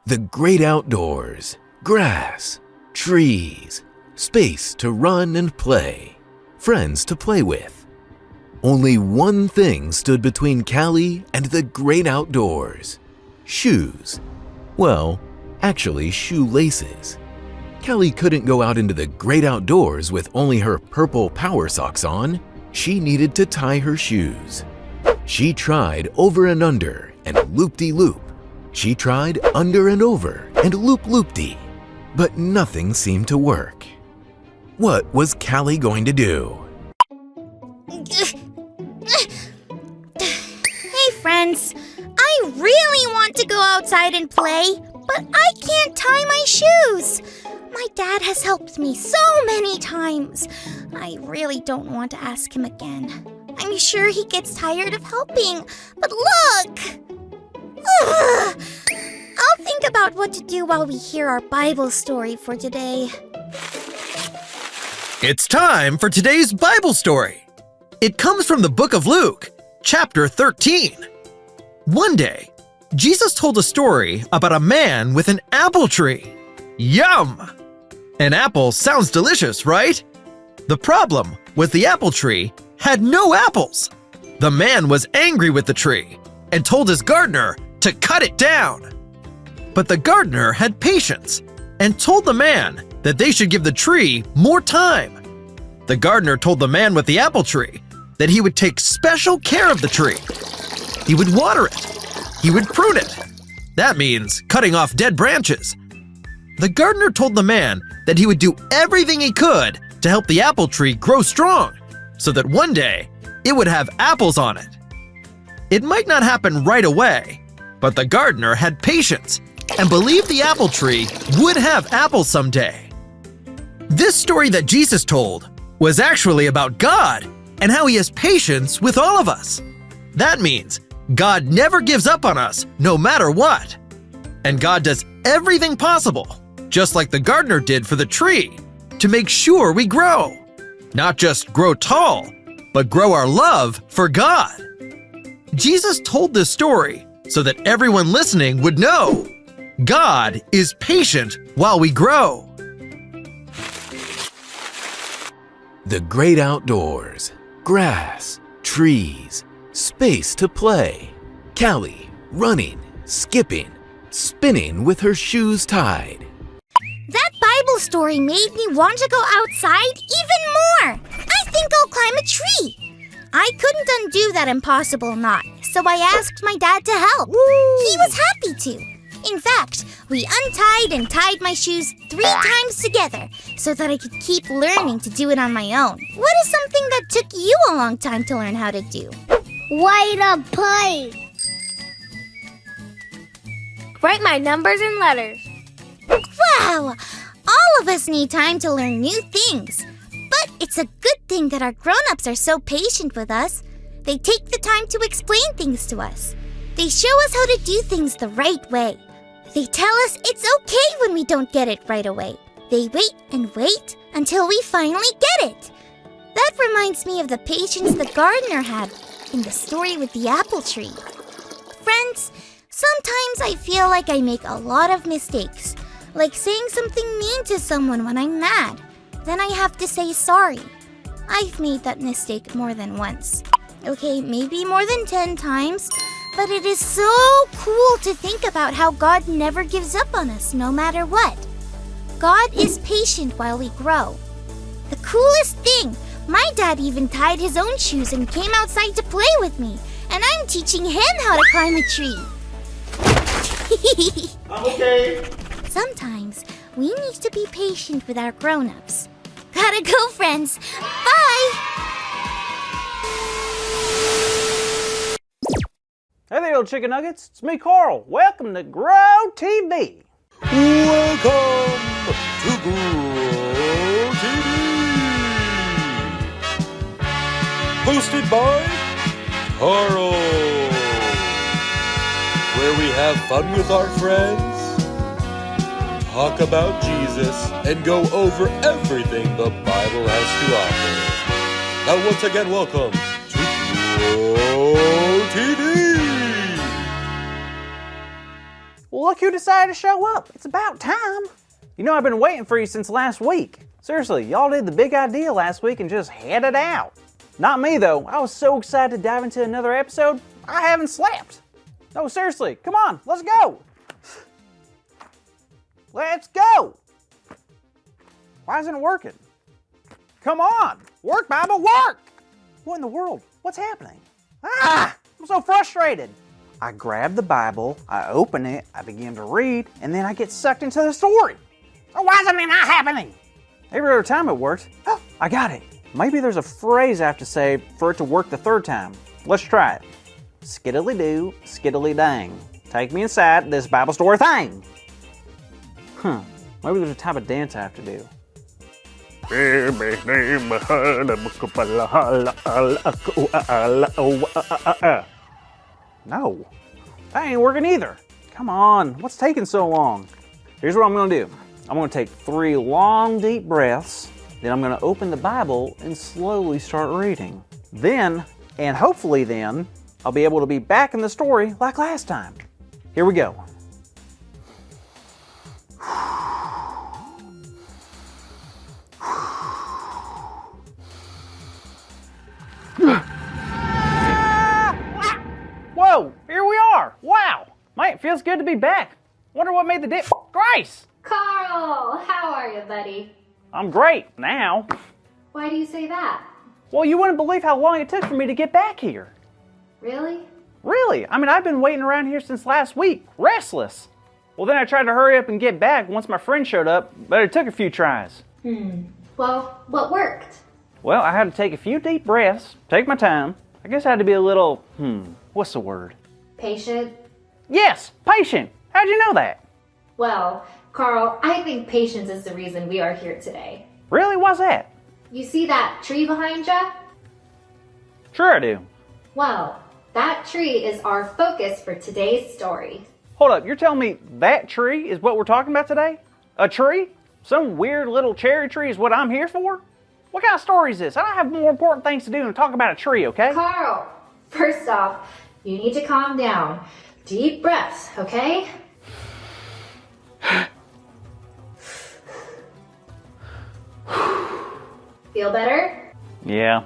The great outdoors, grass, trees, space to run and play, friends to play with. Only one thing stood between Callie and the great outdoors: shoes. Well, actually shoelaces. Callie couldn't go out into the great outdoors with only her purple power socks on. She needed to tie her shoes. She tried over and under and loop-de-loop. She tried under and over and loop-loop-de, but nothing seemed to work. What was Callie going to do? Hey friends, I really want to go outside and play, but I can't tie my shoes. My dad has helped me so many times. I really don't want to ask him again. I'm sure he gets tired of helping, but look! Ugh. I'll think about what to do while we hear our Bible story for today. It's time for today's Bible story. It comes from the book of Luke, chapter 13. One day, Jesus told a story about a man with an apple tree. Yum! An apple sounds delicious, right? The problem was the apple tree had no apples. The man was angry with the tree and told his gardener to cut it down. But the gardener had patience and told the man that they should give the tree more time. The gardener told the man with the apple tree that he would take special care of the tree. He would water it. He would prune it. That means cutting off dead branches. The gardener told the man that he would do everything he could to help the apple tree grow strong so that one day it would have apples on it. It might not happen right away, but the gardener had patience and believed the apple tree would have apples someday. This story that Jesus told was actually about God and how he has patience with all of us. That means God never gives up on us no matter what. And God does everything possible, just like the gardener did for the tree, to make sure we grow. Not just grow tall, but grow our love for God. Jesus told this story so that everyone listening would know God is patient while we grow. The great outdoors, grass, trees, space to play. Callie running, skipping, spinning with her shoes tied. That Bible story made me want to go outside even more. I think I'll climb a tree. I couldn't undo that impossible knot, so I asked my dad to help. He was happy to. In fact, we untied and tied my shoes 3 times together so that I could keep learning to do it on my own. What is something that took you a long time to learn how to do? Write a poem. Write my numbers and letters. Wow! All of us need time to learn new things. But it's a good thing that our grown-ups are so patient with us. They take the time to explain things to us. They show us how to do things the right way. They tell us it's okay when we don't get it right away. They wait and wait until we finally get it. That reminds me of the patience the gardener had in the story with the apple tree. Friends, sometimes I feel like I make a lot of mistakes, like saying something mean to someone when I'm mad. Then I have to say sorry. I've made that mistake more than once. Okay, maybe more than 10 times, but it is so cool to think about how God never gives up on us no matter what. God is patient while we grow. The coolest thing, my dad even tied his own shoes and came outside to play with me, and I'm teaching him how to climb a tree. Okay. Sometimes we need to be patient with our grown-ups. Gotta go, friends. Bye! Hey there, little chicken nuggets. It's me, Carl. Welcome to Grow TV. Welcome to Grow TV. Hosted by Carl. Where we have fun with our friends, talk about Jesus, and go over everything the Bible has to offer. Now once again, welcome to Grow TV. Well, look who decided to show up. It's about time. You know, I've been waiting for you since last week. Seriously, y'all did the big idea last week and just headed out. Not me, though. I was so excited to dive into another episode, I haven't slept. No, seriously, come on, let's go. Let's go. Why isn't it working? Come on, work, Bible, work. What in the world? What's happening? Ah, I'm so frustrated. I grab the Bible, I open it, I begin to read, and then I get sucked into the story. So why isn't it not happening? Every other time it works. Oh, I got it. Maybe there's a phrase I have to say for it to work the third time. Let's try it. Skiddly-doo, skiddly-dang. Take me inside this Bible story thing. Maybe there's a type of dance I have to do. No, that ain't working either. Come on, what's taking so long? Here's what I'm gonna do. I'm gonna take 3 long, deep breaths. Then I'm gonna open the Bible and slowly start reading. Then, and hopefully then, I'll be able to be back in the story like last time. Here we go. Whoa, here we are. Wow, man, it feels good to be back. Wonder what made the dip. Grace! Carl, how are you, buddy? I'm great now. Why do you say that? Well, you wouldn't believe how long it took for me to get back here. Really? Really? I mean, I've been waiting around here since last week, restless. Well, then I tried to hurry up and get back once my friend showed up, but it took a few tries. Well, what worked? Well, I had to take a few deep breaths, take my time. I guess I had to be a little, what's the word? Patient? Yes, patient. How'd you know that? Well, Carl, I think patience is the reason we are here today. Really? Why's that? You see that tree behind you? Sure I do. Well, that tree is our focus for today's story. Hold up, you're telling me that tree is what we're talking about today? A tree? Some weird little cherry tree is what I'm here for? What kind of story is this? I don't have more important things to do than talk about a tree, okay? Carl, first off, you need to calm down. Deep breaths, okay? Feel better? Yeah.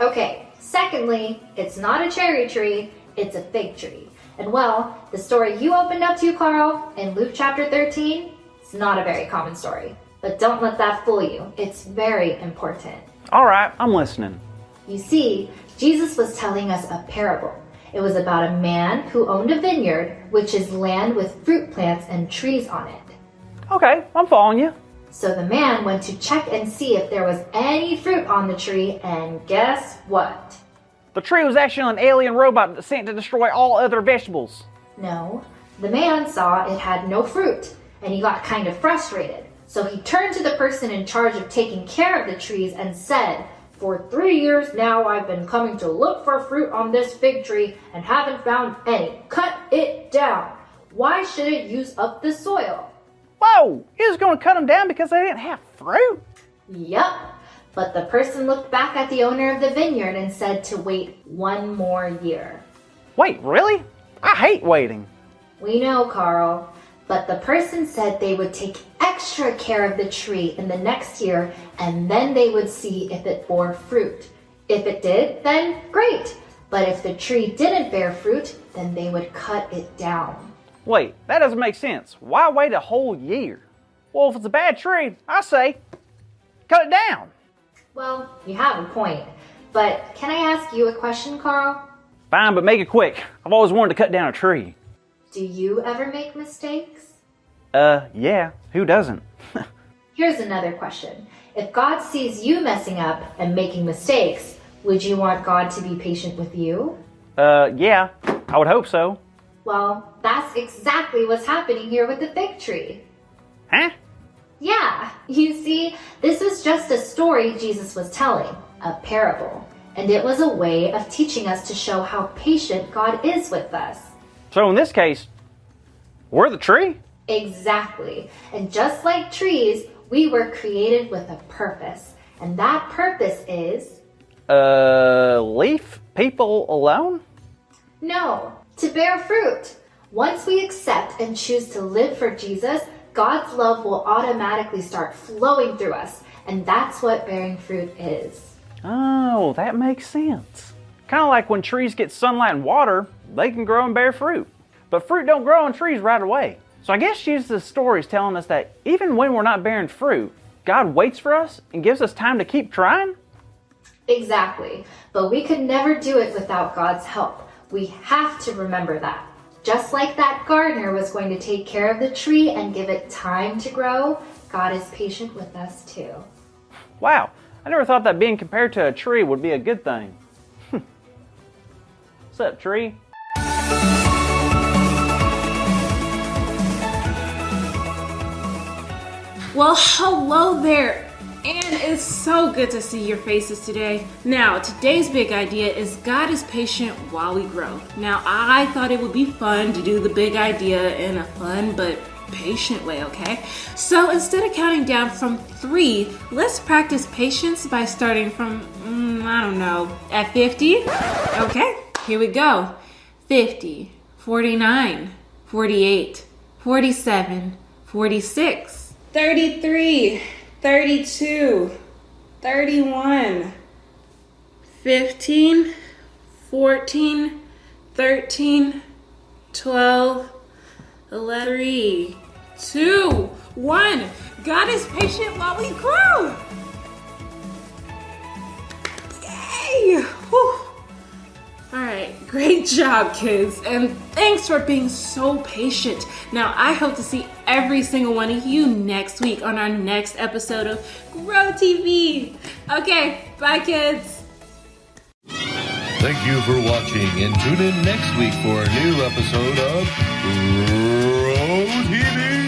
Okay, secondly, it's not a cherry tree, it's a fig tree. And well, the story you opened up to, Carl, in Luke chapter 13, it's not a very common story. But don't let that fool you. It's very important. All right, I'm listening. You see, Jesus was telling us a parable. It was about a man who owned a vineyard, which is land with fruit plants and trees on it. Okay, I'm following you. So the man went to check and see if there was any fruit on the tree, and guess what? The tree was actually an alien robot sent to destroy all other vegetables. No, the man saw it had no fruit, and he got kind of frustrated. So he turned to the person in charge of taking care of the trees and said, "For 3 years now I've been coming to look for fruit on this fig tree and haven't found any. Cut it down. Why should it use up the soil?" Whoa, he was going to cut them down because they didn't have fruit? Yup. But the person looked back at the owner of the vineyard and said to wait 1 more year. Wait, really? I hate waiting. We know, Carl. But the person said they would take extra care of the tree in the next year, and then they would see if it bore fruit. If it did, then great. But if the tree didn't bear fruit, then they would cut it down. Wait, that doesn't make sense. Why wait a whole year? Well, if it's a bad tree, I say, cut it down. Well, you have a point. But can I ask you a question, Carl? Fine, but make it quick. I've always wanted to cut down a tree. Do you ever make mistakes? Yeah. Who doesn't? Here's another question. If God sees you messing up and making mistakes, would you want God to be patient with you? Yeah. I would hope so. Well, that's exactly what's happening here with the fig tree. Huh? Yeah, you see, this was just a story Jesus was telling, a parable. And it was a way of teaching us to show how patient God is with us. So in this case, we're the tree? Exactly. And just like trees, we were created with a purpose. And that purpose is... Leave people alone? No, to bear fruit. Once we accept and choose to live for Jesus, God's love will automatically start flowing through us, and that's what bearing fruit is. Oh, that makes sense. Kind of like when trees get sunlight and water, they can grow and bear fruit. But fruit don't grow on trees right away. So I guess Jesus' story is telling us that even when we're not bearing fruit, God waits for us and gives us time to keep trying? Exactly. But we could never do it without God's help. We have to remember that. Just like that gardener was going to take care of the tree and give it time to grow, God is patient with us too. Wow, I never thought that being compared to a tree would be a good thing. What's up, tree? Well, hello there, and it's so good to see your faces today. Now, today's big idea is God is patient while we grow. Now, I thought it would be fun to do the big idea in a fun but patient way, okay? So instead of counting down from 3, let's practice patience by starting from, I don't know, at 50? Okay, here we go. 50, 49, 48, 47, 46. 33, 32, 31, 15, 14, 13, 12, 11, 3, 2, 1. God is patient while we grow. Yay! Whew. All right, great job, kids, and thanks for being so patient. Now, I hope to see every single one of you next week on our next episode of Grow TV. Okay, bye, kids. Thank you for watching, and tune in next week for a new episode of Grow TV.